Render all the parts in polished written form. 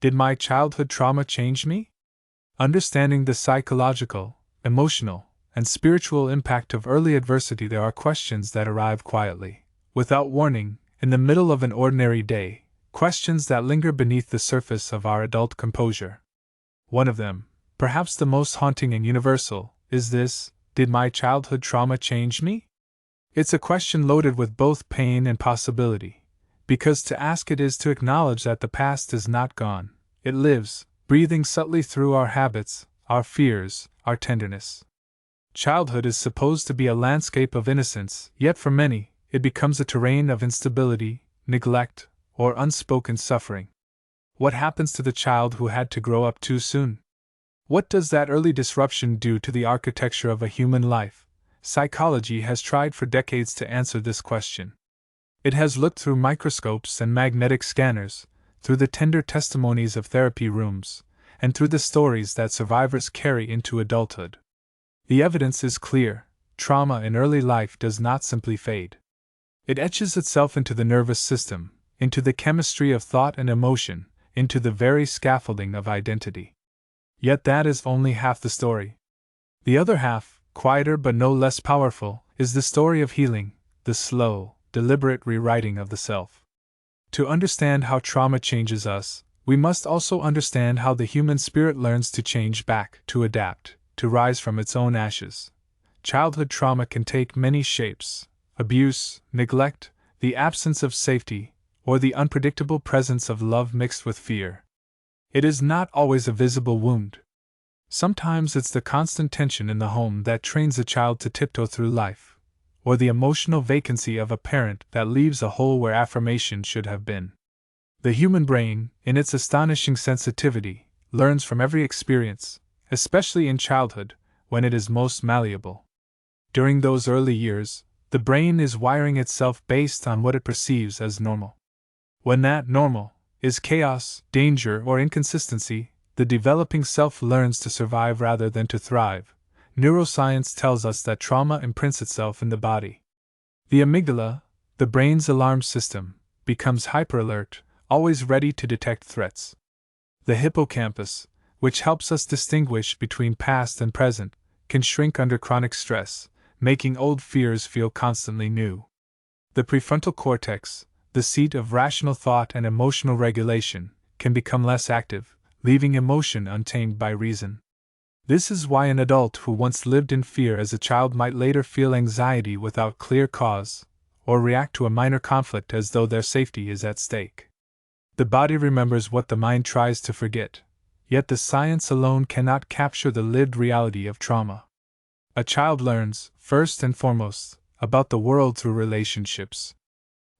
Did my childhood trauma change me? Understanding the psychological, emotional, and spiritual impact of early adversity, there are questions that arrive quietly, without warning, in the middle of an ordinary day, questions that linger beneath the surface of our adult composure. One of them, perhaps the most haunting and universal, is this: did my childhood trauma change me? It's a question loaded with both pain and possibility, because to ask it is to acknowledge that the past is not gone. It lives, breathing subtly through our habits, our fears, our tenderness. Childhood is supposed to be a landscape of innocence, yet for many, it becomes a terrain of instability, neglect, or unspoken suffering. What happens to the child who had to grow up too soon? What does that early disruption do to the architecture of a human life? Psychology has tried for decades to answer this question. It has looked through microscopes and magnetic scanners, through the tender testimonies of therapy rooms, and through the stories that survivors carry into adulthood. The evidence is clear: trauma in early life does not simply fade. It etches itself into the nervous system, into the chemistry of thought and emotion, into the very scaffolding of identity. Yet that is only half the story. The other half, quieter but no less powerful, is the story of healing, the slow, deliberate rewriting of the self. To understand how trauma changes us, we must also understand how the human spirit learns to change back, to adapt, to rise from its own ashes. Childhood trauma can take many shapes: abuse, neglect, the absence of safety, or the unpredictable presence of love mixed with fear. It is not always a visible wound. Sometimes it's the constant tension in the home that trains a child to tiptoe through life, or the emotional vacancy of a parent that leaves a hole where affirmation should have been. The human brain, in its astonishing sensitivity, learns from every experience, especially in childhood, when it is most malleable. During those early years, the brain is wiring itself based on what it perceives as normal. When that normal is chaos, danger, or inconsistency, the developing self learns to survive rather than to thrive. Neuroscience tells us that trauma imprints itself in the body. The amygdala, the brain's alarm system, becomes hyperalert, always ready to detect threats. The hippocampus, which helps us distinguish between past and present, can shrink under chronic stress, making old fears feel constantly new. The prefrontal cortex, the seat of rational thought and emotional regulation, can become less active, leaving emotion untamed by reason. This is why an adult who once lived in fear as a child might later feel anxiety without clear cause, or react to a minor conflict as though their safety is at stake. The body remembers what the mind tries to forget, yet the science alone cannot capture the lived reality of trauma. A child learns, first and foremost, about the world through relationships.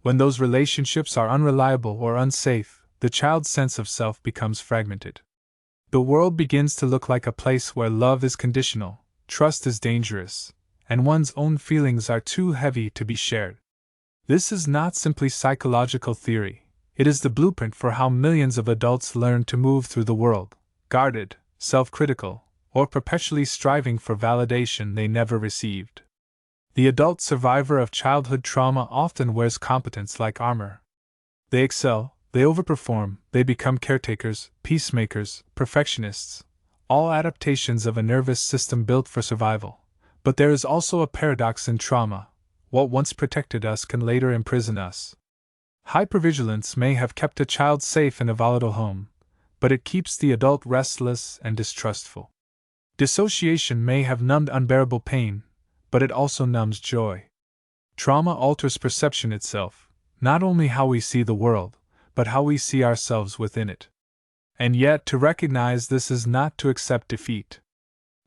When those relationships are unreliable or unsafe, the child's sense of self becomes fragmented. The world begins to look like a place where love is conditional, trust is dangerous, and one's own feelings are too heavy to be shared. This is not simply psychological theory, it is the blueprint for how millions of adults learn to move through the world, guarded, self-critical, or perpetually striving for validation they never received. The adult survivor of childhood trauma often wears competence like armor. They excel, they overperform, they become caretakers, peacemakers, perfectionists, all adaptations of a nervous system built for survival. But there is also a paradox in trauma: what once protected us can later imprison us. Hypervigilance may have kept a child safe in a volatile home, but it keeps the adult restless and distrustful. Dissociation may have numbed unbearable pain, but it also numbs joy. Trauma alters perception itself, not only how we see the world, but how we see ourselves within it. And yet, to recognize this is not to accept defeat.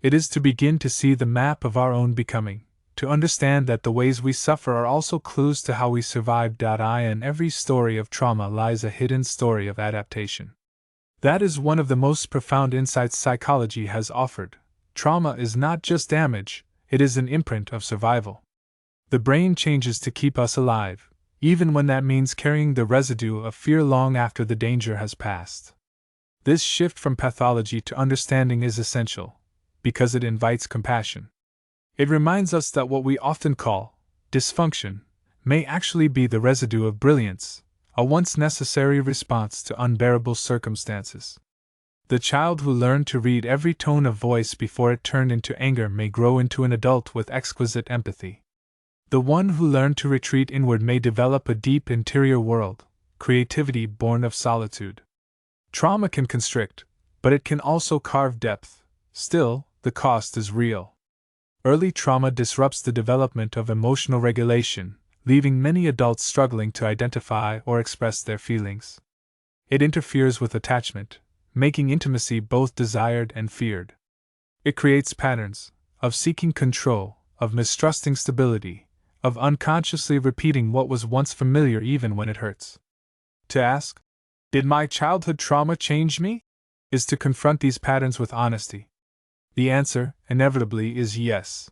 It is to begin to see the map of our own becoming, to understand that the ways we suffer are also clues to how we survived. In every story of trauma lies a hidden story of adaptation. That is one of the most profound insights psychology has offered. Trauma is not just damage, it is an imprint of survival. The brain changes to keep us alive, even when that means carrying the residue of fear long after the danger has passed. This shift from pathology to understanding is essential, because it invites compassion. It reminds us that what we often call dysfunction may actually be the residue of brilliance, a once necessary response to unbearable circumstances. The child who learned to read every tone of voice before it turned into anger may grow into an adult with exquisite empathy. The one who learned to retreat inward may develop a deep interior world, creativity born of solitude. Trauma can constrict, but it can also carve depth. Still, the cost is real. Early trauma disrupts the development of emotional regulation, leaving many adults struggling to identify or express their feelings. It interferes with attachment, making intimacy both desired and feared. It creates patterns of seeking control, of mistrusting stability, of unconsciously repeating what was once familiar even when it hurts. To ask, "Did my childhood trauma change me?" is to confront these patterns with honesty. The answer, inevitably, is yes.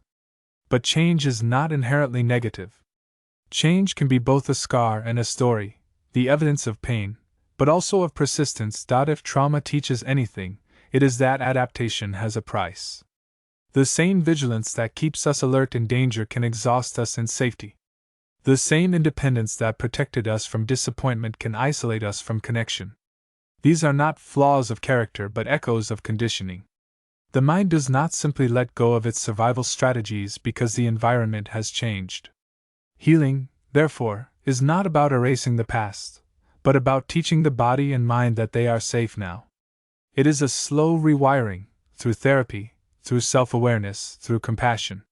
But change is not inherently negative. Change can be both a scar and a story, the evidence of pain, but also of persistence. If trauma teaches anything, it is that adaptation has a price. The same vigilance that keeps us alert in danger can exhaust us in safety. The same independence that protected us from disappointment can isolate us from connection. These are not flaws of character but echoes of conditioning. The mind does not simply let go of its survival strategies because the environment has changed. Healing, therefore, is not about erasing the past, but about teaching the body and mind that they are safe now. It is a slow rewiring, through therapy, through self-awareness, through compassion.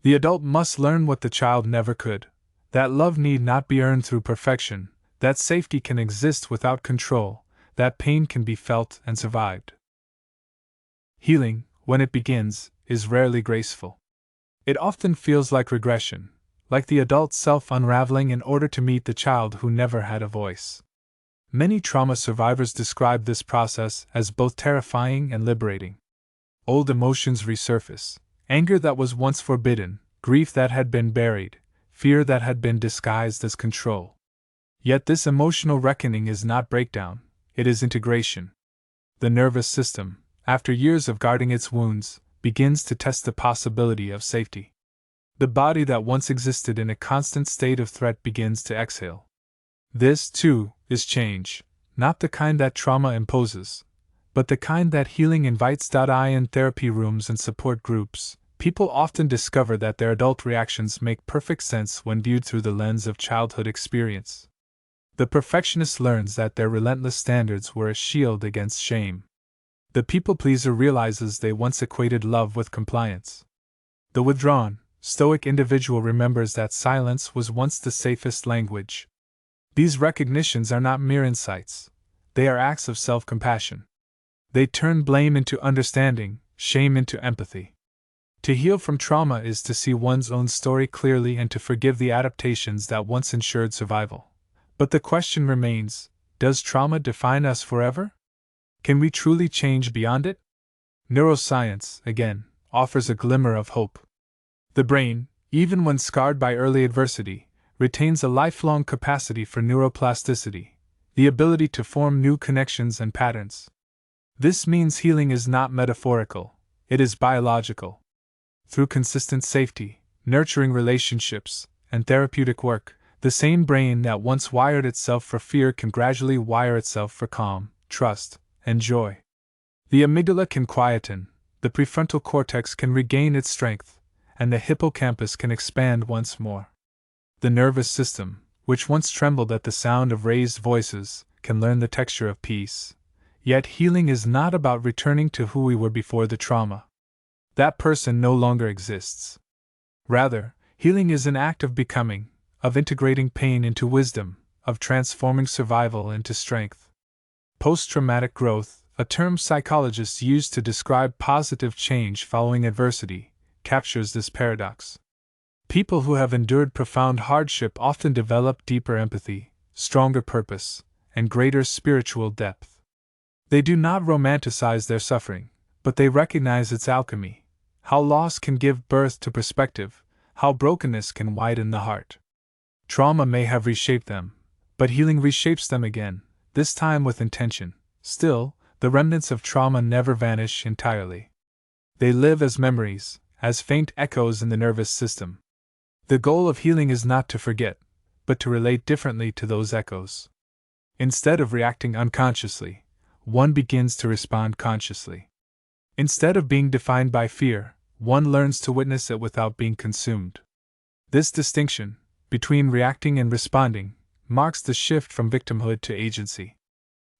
The adult must learn what the child never could: that love need not be earned through perfection, that safety can exist without control, that pain can be felt and survived. Healing, when it begins, is rarely graceful. It often feels like regression, like the adult self unraveling in order to meet the child who never had a voice. Many trauma survivors describe this process as both terrifying and liberating. Old emotions resurface: anger that was once forbidden, grief that had been buried, fear that had been disguised as control. Yet this emotional reckoning is not breakdown, it is integration. The nervous system, after years of guarding its wounds, begins to test the possibility of safety. The body that once existed in a constant state of threat begins to exhale. This, too, is change, not the kind that trauma imposes, but the kind that healing invites. In therapy rooms and support groups, people often discover that their adult reactions make perfect sense when viewed through the lens of childhood experience. The perfectionist learns that their relentless standards were a shield against shame. The people-pleaser realizes they once equated love with compliance. The withdrawn, stoic individual remembers that silence was once the safest language. These recognitions are not mere insights, they are acts of self-compassion. They turn blame into understanding, shame into empathy. To heal from trauma is to see one's own story clearly and to forgive the adaptations that once ensured survival. But the question remains: does trauma define us forever? Can we truly change beyond it? Neuroscience, again, offers a glimmer of hope. The brain, even when scarred by early adversity, retains a lifelong capacity for neuroplasticity, the ability to form new connections and patterns. This means healing is not metaphorical, it is biological. Through consistent safety, nurturing relationships, and therapeutic work, the same brain that once wired itself for fear can gradually wire itself for calm, trust, and joy. The amygdala can quieten, the prefrontal cortex can regain its strength, and the hippocampus can expand once more. The nervous system, which once trembled at the sound of raised voices, can learn the texture of peace. Yet healing is not about returning to who we were before the trauma. That person no longer exists. Rather, healing is an act of becoming, of integrating pain into wisdom, of transforming survival into strength. Post-traumatic growth, a term psychologists use to describe positive change following adversity, captures this paradox. People who have endured profound hardship often develop deeper empathy, stronger purpose, and greater spiritual depth. They do not romanticize their suffering, but they recognize its alchemy: how loss can give birth to perspective, how brokenness can widen the heart. Trauma may have reshaped them, but healing reshapes them again, this time with intention. Still, the remnants of trauma never vanish entirely. They live as memories, as faint echoes in the nervous system. The goal of healing is not to forget, but to relate differently to those echoes. Instead of reacting unconsciously, one begins to respond consciously. Instead of being defined by fear, one learns to witness it without being consumed. This distinction, between reacting and responding, marks the shift from victimhood to agency.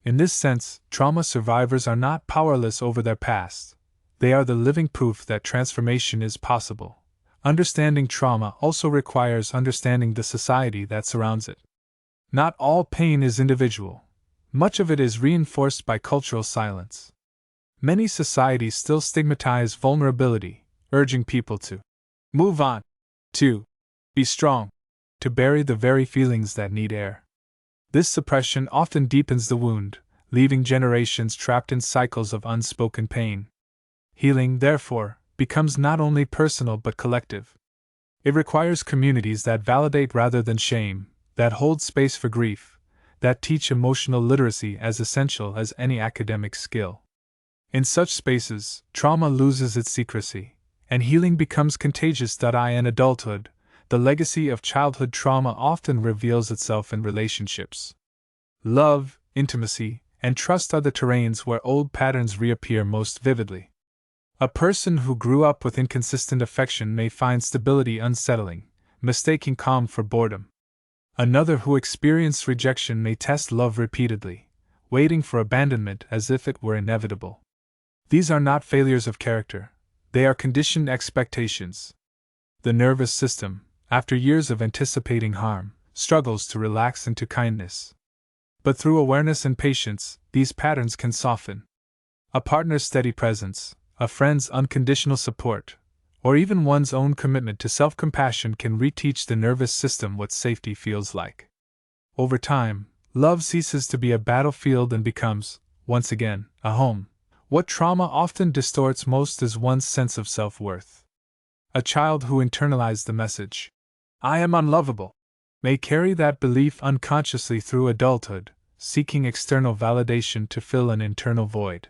In this sense, trauma survivors are not powerless over their past. They are the living proof that transformation is possible. Understanding trauma also requires understanding the society that surrounds it. Not all pain is individual. Much of it is reinforced by cultural silence. Many societies still stigmatize vulnerability, urging people to move on, to be strong, to bury the very feelings that need air. This suppression often deepens the wound, leaving generations trapped in cycles of unspoken pain. Healing, therefore, becomes not only personal but collective. It requires communities that validate rather than shame, that hold space for grief, that teach emotional literacy as essential as any academic skill. In such spaces, trauma loses its secrecy, and healing becomes contagious. In adulthood, the legacy of childhood trauma often reveals itself in relationships. Love, intimacy, and trust are the terrains where old patterns reappear most vividly. A person who grew up with inconsistent affection may find stability unsettling, mistaking calm for boredom. Another who experienced rejection may test love repeatedly, waiting for abandonment as if it were inevitable. These are not failures of character, they are conditioned expectations. The nervous system, after years of anticipating harm, struggles to relax into kindness. But through awareness and patience, these patterns can soften. A partner's steady presence, a friend's unconditional support, or even one's own commitment to self-compassion can reteach the nervous system what safety feels like. Over time, love ceases to be a battlefield and becomes, once again, a home. What trauma often distorts most is one's sense of self-worth. A child who internalized the message, "I am unlovable," may carry that belief unconsciously through adulthood, seeking external validation to fill an internal void.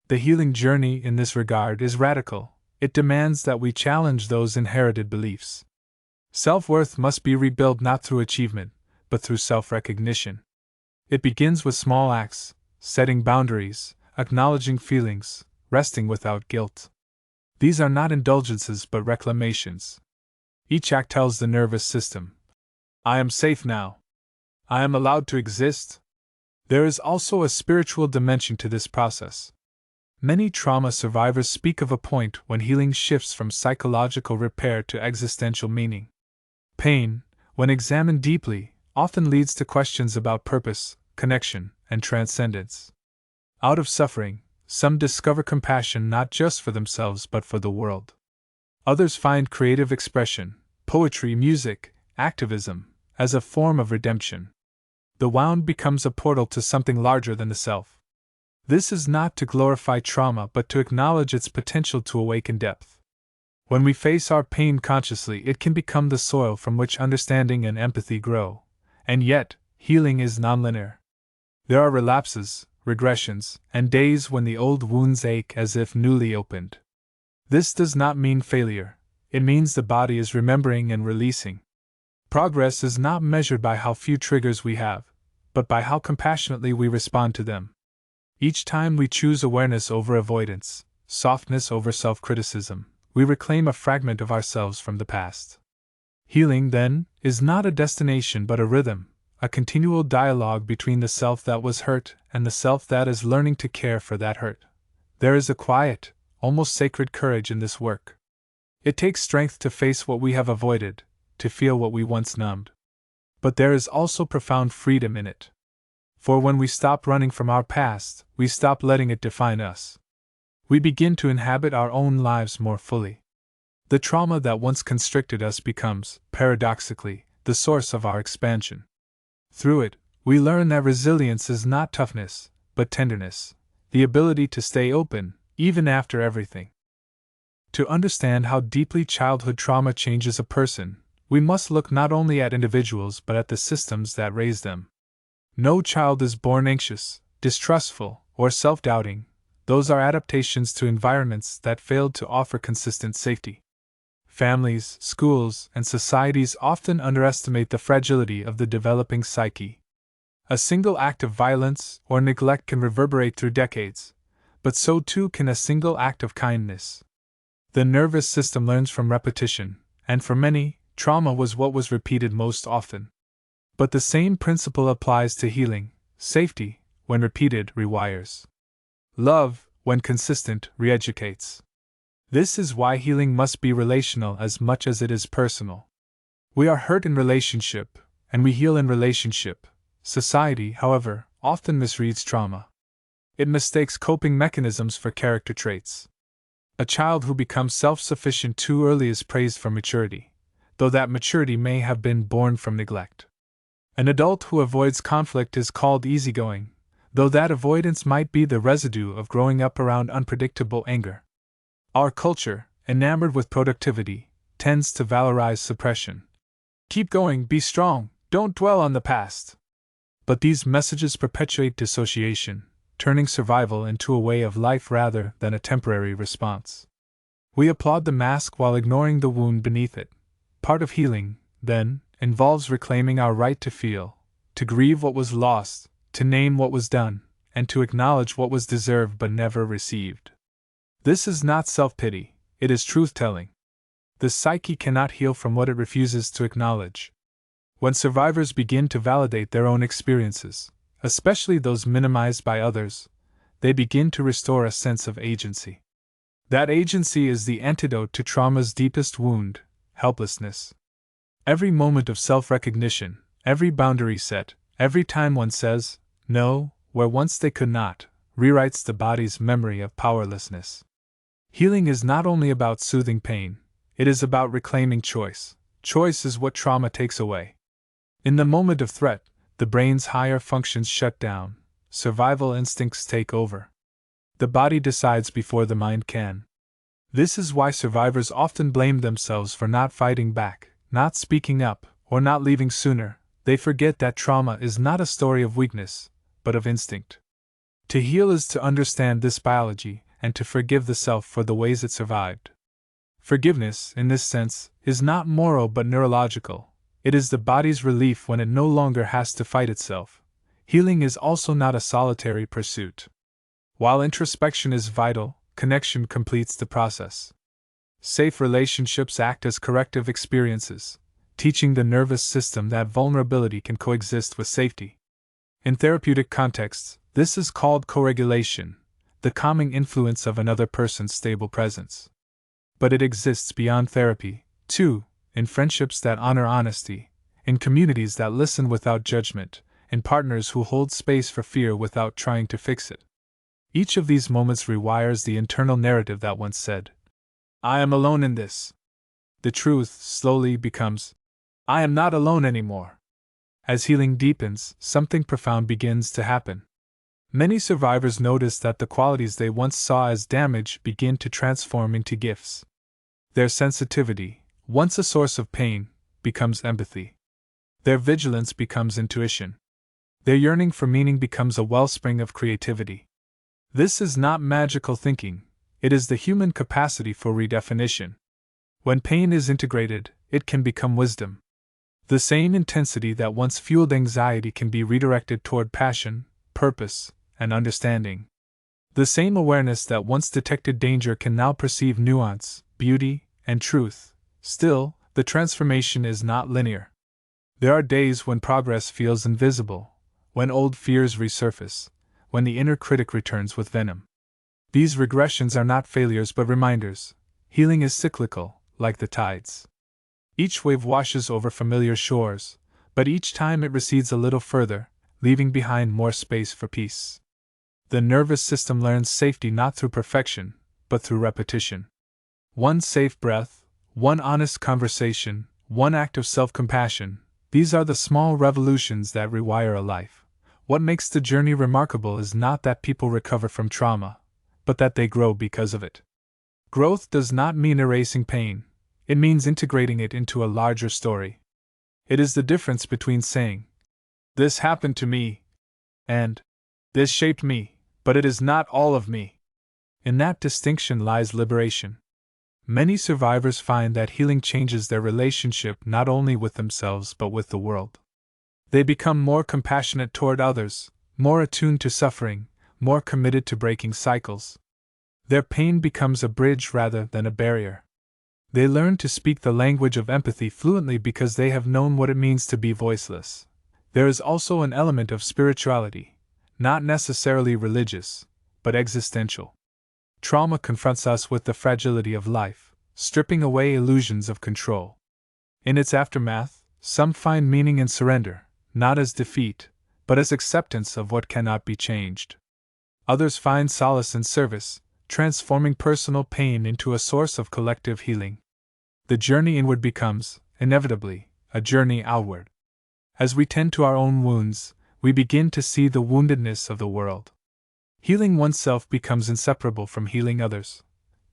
The healing journey in this regard is radical. It demands that we challenge those inherited beliefs. Self-worth must be rebuilt not through achievement, but through self-recognition. It begins with small acts, setting boundaries, acknowledging feelings, resting without guilt. These are not indulgences but reclamations. Each act tells the nervous system, "I am safe now. I am allowed to exist." There is also a spiritual dimension to this process. Many trauma survivors speak of a point when healing shifts from psychological repair to existential meaning. Pain, when examined deeply, often leads to questions about purpose, connection, and transcendence. Out of suffering, some discover compassion not just for themselves but for the world. Others find creative expression, poetry, music, activism, as a form of redemption. The wound becomes a portal to something larger than the self. This is not to glorify trauma but to acknowledge its potential to awaken depth. When we face our pain consciously, it can become the soil from which understanding and empathy grow. And yet, healing is nonlinear. There are relapses, regressions, and days when the old wounds ache as if newly opened. This does not mean failure. It means the body is remembering and releasing. Progress is not measured by how few triggers we have, but by how compassionately we respond to them. Each time we choose awareness over avoidance, softness over self-criticism, we reclaim a fragment of ourselves from the past. Healing, then, is not a destination but a rhythm, a continual dialogue between the self that was hurt and the self that is learning to care for that hurt. There is a quiet, almost sacred courage in this work. It takes strength to face what we have avoided, to feel what we once numbed. But there is also profound freedom in it. For when we stop running from our past, we stop letting it define us. We begin to inhabit our own lives more fully. The trauma that once constricted us becomes, paradoxically, the source of our expansion. Through it, we learn that resilience is not toughness, but tenderness, the ability to stay open, even after everything. To understand how deeply childhood trauma changes a person, we must look not only at individuals but at the systems that raise them. No child is born anxious, distrustful, or self-doubting. Those are adaptations to environments that failed to offer consistent safety. Families, schools, and societies often underestimate the fragility of the developing psyche. A single act of violence or neglect can reverberate through decades, but so too can a single act of kindness. The nervous system learns from repetition, and for many, trauma was what was repeated most often. But the same principle applies to healing. Safety, when repeated, rewires. Love, when consistent, re-educates. This is why healing must be relational as much as it is personal. We are hurt in relationship, and we heal in relationship. Society, however, often misreads trauma. It mistakes coping mechanisms for character traits. A child who becomes self-sufficient too early is praised for maturity, though that maturity may have been born from neglect. An adult who avoids conflict is called easygoing, though that avoidance might be the residue of growing up around unpredictable anger. Our culture, enamored with productivity, tends to valorize suppression. Keep going, be strong, don't dwell on the past. But these messages perpetuate dissociation, turning survival into a way of life rather than a temporary response. We applaud the mask while ignoring the wound beneath it. Part of healing, then, involves reclaiming our right to feel, to grieve what was lost, to name what was done, and to acknowledge what was deserved but never received. This is not self-pity, it is truth-telling. The psyche cannot heal from what it refuses to acknowledge. When survivors begin to validate their own experiences, especially those minimized by others, they begin to restore a sense of agency. That agency is the antidote to trauma's deepest wound, helplessness. Every moment of self-recognition, every boundary set, every time one says, no, where once they could not, rewrites the body's memory of powerlessness. Healing is not only about soothing pain, it is about reclaiming choice. Choice is what trauma takes away. In the moment of threat, the brain's higher functions shut down, survival instincts take over. The body decides before the mind can. This is why survivors often blame themselves for not fighting back, not speaking up, or not leaving sooner. They forget that trauma is not a story of weakness, but of instinct. To heal is to understand this biology and to forgive the self for the ways it survived. Forgiveness, in this sense, is not moral but neurological. It is the body's relief when it no longer has to fight itself. Healing is also not a solitary pursuit. While introspection is vital, connection completes the process. Safe relationships act as corrective experiences, teaching the nervous system that vulnerability can coexist with safety. In therapeutic contexts, this is called co-regulation, the calming influence of another person's stable presence. But it exists beyond therapy, too, in friendships that honor honesty, in communities that listen without judgment, in partners who hold space for fear without trying to fix it. Each of these moments rewires the internal narrative that once said, I am alone in this. The truth slowly becomes, I am not alone anymore. As healing deepens, something profound begins to happen. Many survivors notice that the qualities they once saw as damage begin to transform into gifts. Their sensitivity, once a source of pain, becomes empathy. Their vigilance becomes intuition. Their yearning for meaning becomes a wellspring of creativity. This is not magical thinking, it is the human capacity for redefinition. When pain is integrated, it can become wisdom. The same intensity that once fueled anxiety can be redirected toward passion, purpose, and understanding. The same awareness that once detected danger can now perceive nuance, beauty, and truth. Still, the transformation is not linear. There are days when progress feels invisible, when old fears resurface, when the inner critic returns with venom. These regressions are not failures but reminders. Healing is cyclical, like the tides. Each wave washes over familiar shores, but each time it recedes a little further, leaving behind more space for peace. The nervous system learns safety not through perfection, but through repetition. One safe breath, one honest conversation, one act of self-compassion, these are the small revolutions that rewire a life. What makes the journey remarkable is not that people recover from trauma, but that they grow because of it. Growth does not mean erasing pain, it means integrating it into a larger story. It is the difference between saying, "This happened to me," and "This shaped me, but it is not all of me." In that distinction lies liberation. Many survivors find that healing changes their relationship not only with themselves but with the world. They become more compassionate toward others, more attuned to suffering, more committed to breaking cycles. Their pain becomes a bridge rather than a barrier. They learn to speak the language of empathy fluently because they have known what it means to be voiceless. There is also an element of spirituality, not necessarily religious, but existential. Trauma confronts us with the fragility of life, stripping away illusions of control. In its aftermath, some find meaning in surrender, not as defeat, but as acceptance of what cannot be changed. Others find solace in service, transforming personal pain into a source of collective healing. The journey inward becomes, inevitably, a journey outward. As we tend to our own wounds, we begin to see the woundedness of the world. Healing oneself becomes inseparable from healing others.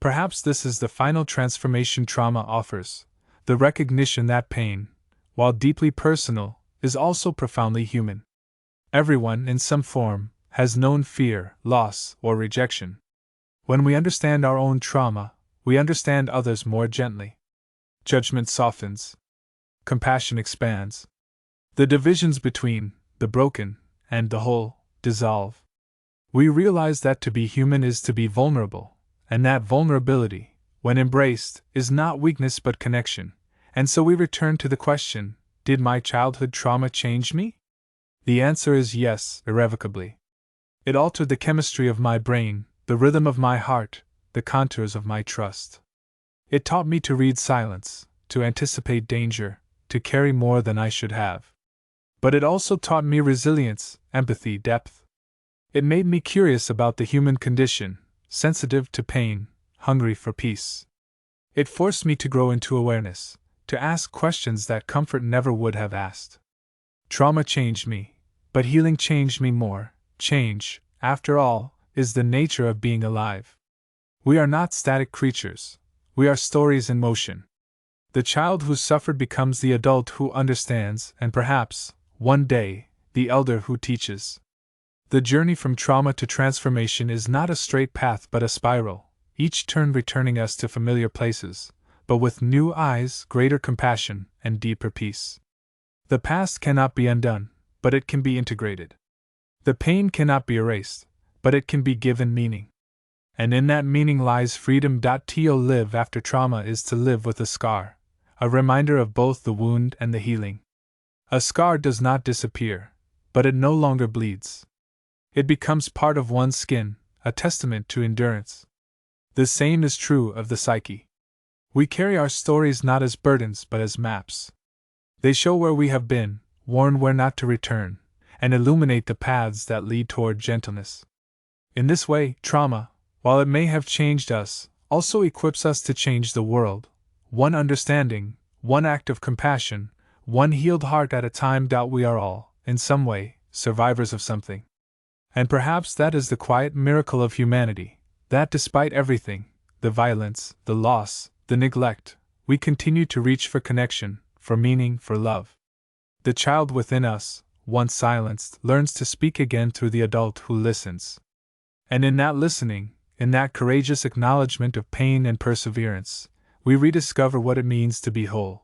Perhaps this is the final transformation trauma offers, the recognition that pain, while deeply personal, is also profoundly human. Everyone, in some form, has known fear, loss, or rejection. When we understand our own trauma, we understand others more gently. Judgment softens. Compassion expands. The divisions between the broken and the whole dissolve. We realize that to be human is to be vulnerable, and that vulnerability, when embraced, is not weakness but connection. And so we return to the question, did my childhood trauma change me? The answer is yes, irrevocably. It altered the chemistry of my brain, the rhythm of my heart, the contours of my trust. It taught me to read silence, to anticipate danger, to carry more than I should have. But it also taught me resilience, empathy, depth. It made me curious about the human condition, sensitive to pain, hungry for peace. It forced me to grow into awareness, to ask questions that comfort never would have asked. Trauma changed me, but healing changed me more. Change, after all, is the nature of being alive. We are not static creatures. We are stories in motion. The child who suffered becomes the adult who understands, and perhaps, one day, the elder who teaches. The journey from trauma to transformation is not a straight path but a spiral, each turn returning us to familiar places, but with new eyes, greater compassion, and deeper peace. The past cannot be undone, but it can be integrated. The pain cannot be erased, but it can be given meaning. And in that meaning lies freedom. To live after trauma is to live with a scar, a reminder of both the wound and the healing. A scar does not disappear, but it no longer bleeds. It becomes part of one's skin, a testament to endurance. The same is true of the psyche. We carry our stories not as burdens but as maps. They show where we have been, warn where not to return, and illuminate the paths that lead toward gentleness. In this way, trauma, while it may have changed us, also equips us to change the world, one understanding, one act of compassion, one healed heart at a time. We are all, in some way, survivors of something. And perhaps that is the quiet miracle of humanity, that despite everything, the violence, the loss, the neglect, we continue to reach for connection, for meaning, for love. The child within us, once silenced, learns to speak again through the adult who listens. And in that listening, in that courageous acknowledgement of pain and perseverance, we rediscover what it means to be whole.